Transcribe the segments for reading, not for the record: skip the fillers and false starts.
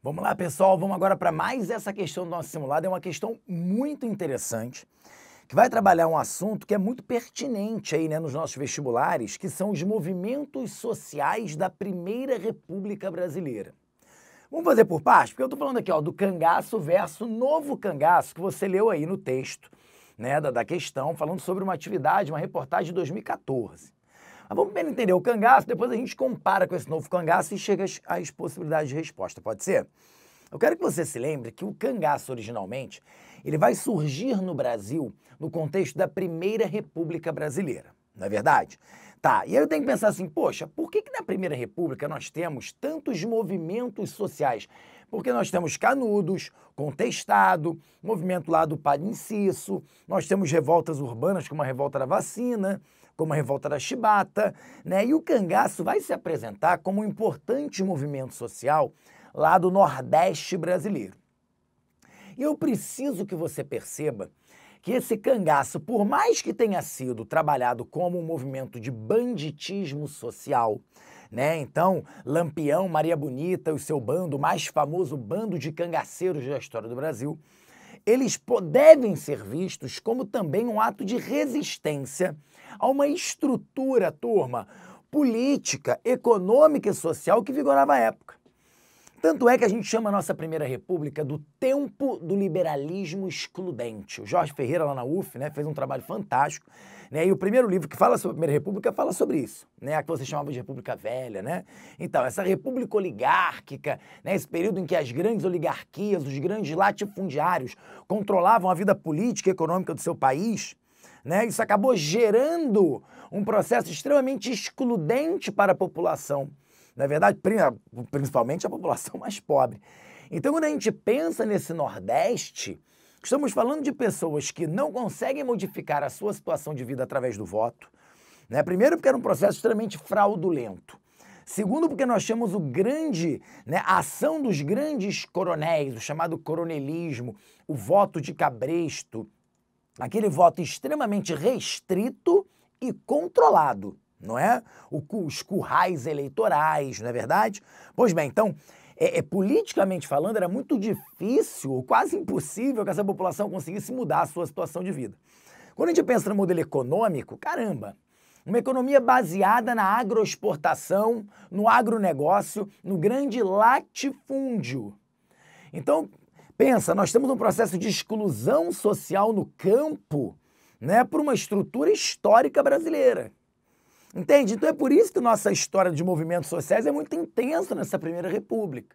Vamos lá, pessoal, vamos agora para mais essa questão do nosso simulado. É uma questão muito interessante, que vai trabalhar um assunto que é muito pertinente aí, né, nos nossos vestibulares, que são os movimentos sociais da Primeira República Brasileira. Vamos fazer por partes, porque eu estou falando aqui, ó, do cangaço versus novo cangaço, que você leu aí no texto, né, da questão, falando sobre uma atividade, uma reportagem de 2014. Mas vamos primeiro entender o cangaço, depois a gente compara com esse novo cangaço e chega às possibilidades de resposta, pode ser? Eu quero que você se lembre que o cangaço, originalmente, ele vai surgir no Brasil no contexto da Primeira República Brasileira, não é verdade? Tá, e aí eu tenho que pensar assim, poxa, por que na Primeira República nós temos tantos movimentos sociais? Porque nós temos Canudos, Contestado, movimento lá do Padre Inciso, nós temos revoltas urbanas como a revolta da vacina, como a revolta da chibata, né? E o cangaço vai se apresentar como um importante movimento social lá do Nordeste brasileiro. E eu preciso que você perceba que esse cangaço, por mais que tenha sido trabalhado como um movimento de banditismo social, né? Então, Lampião, Maria Bonita e o seu bando, o mais famoso bando de cangaceiros da história do Brasil, eles devem ser vistos como também um ato de resistência a uma estrutura, turma, política, econômica e social que vigorava à época. Tanto é que a gente chama a nossa Primeira República do tempo do liberalismo excludente. O Jorge Ferreira, lá na UF, né, fez um trabalho fantástico, né, e o primeiro livro que fala sobre a Primeira República fala sobre isso, né, a que você chamava de República Velha, né? Então, essa república oligárquica, né, esse período em que as grandes oligarquias, os grandes latifundiários controlavam a vida política e econômica do seu país, né, isso acabou gerando um processo extremamente excludente para a população. Na verdade, principalmente a população mais pobre. Então, quando a gente pensa nesse Nordeste, estamos falando de pessoas que não conseguem modificar a sua situação de vida através do voto, né? Primeiro, porque era um processo extremamente fraudulento. Segundo, porque nós temos a ação dos grandes coronéis, o chamado coronelismo, o voto de cabresto, aquele voto extremamente restrito e controlado. Não é? Os currais eleitorais, não é verdade? Pois bem, então, politicamente falando, era muito difícil, quase impossível que essa população conseguisse mudar a sua situação de vida. Quando a gente pensa no modelo econômico, caramba, uma economia baseada na agroexportação, no agronegócio, no grande latifúndio. Então, pensa, nós temos um processo de exclusão social no campo, né, por uma estrutura histórica brasileira. Entende? Então é por isso que nossa história de movimentos sociais é muito intensa nessa Primeira República.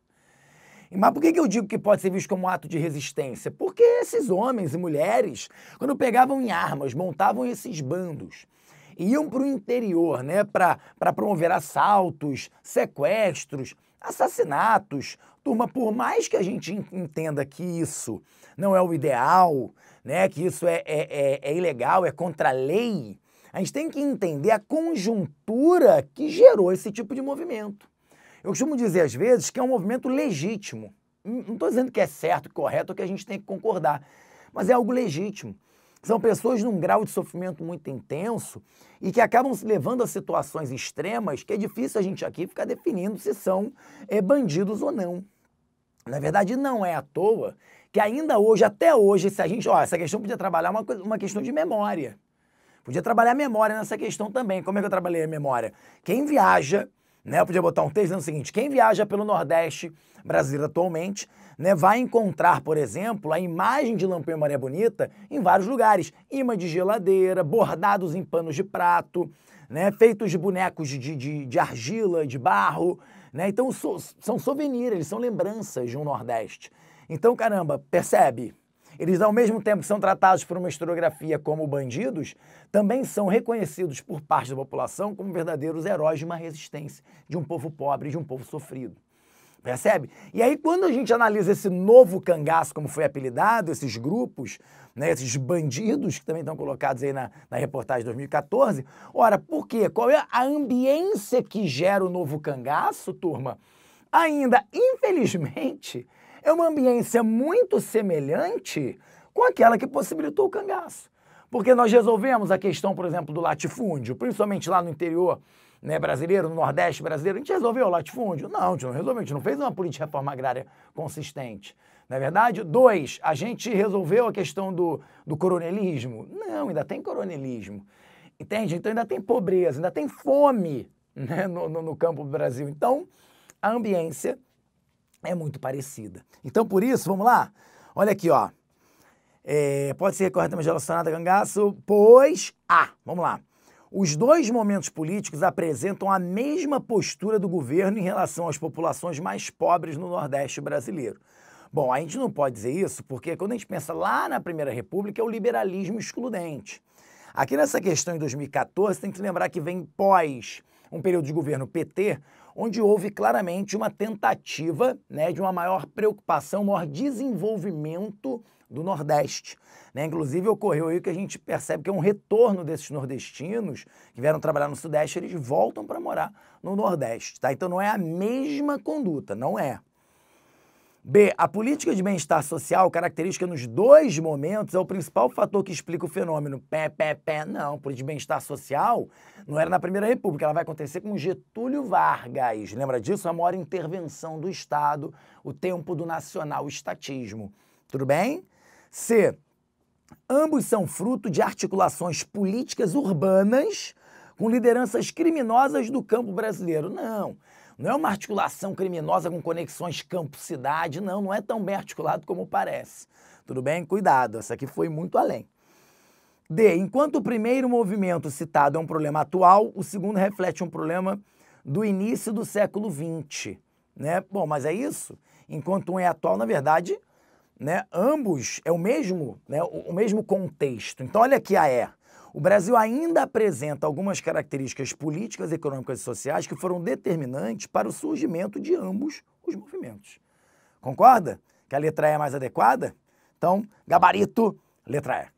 Mas por que eu digo que pode ser visto como um ato de resistência? Porque esses homens e mulheres, quando pegavam em armas, montavam esses bandos, iam para o interior, né, para promover assaltos, sequestros, assassinatos. Turma, por mais que a gente entenda que isso não é o ideal, né, que isso é ilegal, é contra a lei, a gente tem que entender a conjuntura que gerou esse tipo de movimento. Eu costumo dizer às vezes que é um movimento legítimo. Não estou dizendo que é certo, correto, ou que a gente tem que concordar, mas é algo legítimo. São pessoas num grau de sofrimento muito intenso e que acabam se levando a situações extremas que é difícil a gente aqui ficar definindo se são bandidos ou não. Na verdade, não é à toa que ainda hoje, até hoje, se a gente... essa questão podia trabalhar uma questão de memória. Podia trabalhar a memória nessa questão também. Como é que eu trabalhei a memória? Quem viaja, né? Eu podia botar um texto dizendo o seguinte: quem viaja pelo Nordeste brasileiro atualmente, né, vai encontrar, por exemplo, a imagem de Lampião e Maria Bonita em vários lugares. Imã de geladeira, bordados em panos de prato, né, feitos de bonecos de argila, de barro. Né? Então são souvenirs, eles são lembranças de um Nordeste. Então, caramba, percebe? Eles, ao mesmo tempo que são tratados por uma historiografia como bandidos, também são reconhecidos por parte da população como verdadeiros heróis de uma resistência, de um povo pobre, de um povo sofrido. Percebe? E aí, quando a gente analisa esse novo cangaço, como foi apelidado, esses grupos, né, esses bandidos que também estão colocados aí na reportagem de 2014, ora, por quê? Qual é a ambiência que gera o novo cangaço, turma? Ainda, infelizmente, é uma ambiência muito semelhante com aquela que possibilitou o cangaço. Porque nós resolvemos a questão, por exemplo, do latifúndio, principalmente lá no interior né, brasileiro, no Nordeste brasileiro, a gente resolveu o latifúndio? Não, a gente não resolveu, a gente não fez uma política de reforma agrária consistente. Não é verdade? 2, a gente resolveu a questão do coronelismo? Não, ainda tem coronelismo. Entende? Então ainda tem pobreza, ainda tem fome, né, no campo do Brasil. Então, a ambiência é muito parecida. Então, por isso, vamos lá? Olha aqui, ó. Pode ser corretamente relacionada a cangaço, pois vamos lá. Os dois momentos políticos apresentam a mesma postura do governo em relação às populações mais pobres no Nordeste brasileiro. Bom, a gente não pode dizer isso porque quando a gente pensa lá na Primeira República é o liberalismo excludente. Aqui nessa questão em 2014 tem que lembrar que vem pós um período de governo PT, onde houve claramente uma tentativa, né, de uma maior preocupação, maior desenvolvimento do Nordeste. Né? Inclusive ocorreu aí que a gente percebe que é um retorno desses nordestinos que vieram trabalhar no Sudeste, eles voltam para morar no Nordeste. Tá? Então não é a mesma conduta, não é. B, a política de bem-estar social, característica nos dois momentos, é o principal fator que explica o fenômeno. Não, a política de bem-estar social não era na Primeira República, ela vai acontecer com Getúlio Vargas. Lembra disso? A maior intervenção do Estado, o tempo do nacional-estatismo. Tudo bem? C, ambos são fruto de articulações políticas urbanas com lideranças criminosas do campo brasileiro. Não é uma articulação criminosa com conexões campo-cidade, não é tão bem articulado como parece. Tudo bem? Cuidado, essa aqui foi muito além. D, enquanto o primeiro movimento citado é um problema atual, o segundo reflete um problema do início do século XX. Né? Bom, mas é isso? Enquanto um é atual, na verdade, né, ambos é o mesmo, né, o mesmo contexto. Então, olha aqui a E. O Brasil ainda apresenta algumas características políticas, econômicas e sociais que foram determinantes para o surgimento de ambos os movimentos. Concorda? Que a letra E é mais adequada? Então, gabarito, letra E.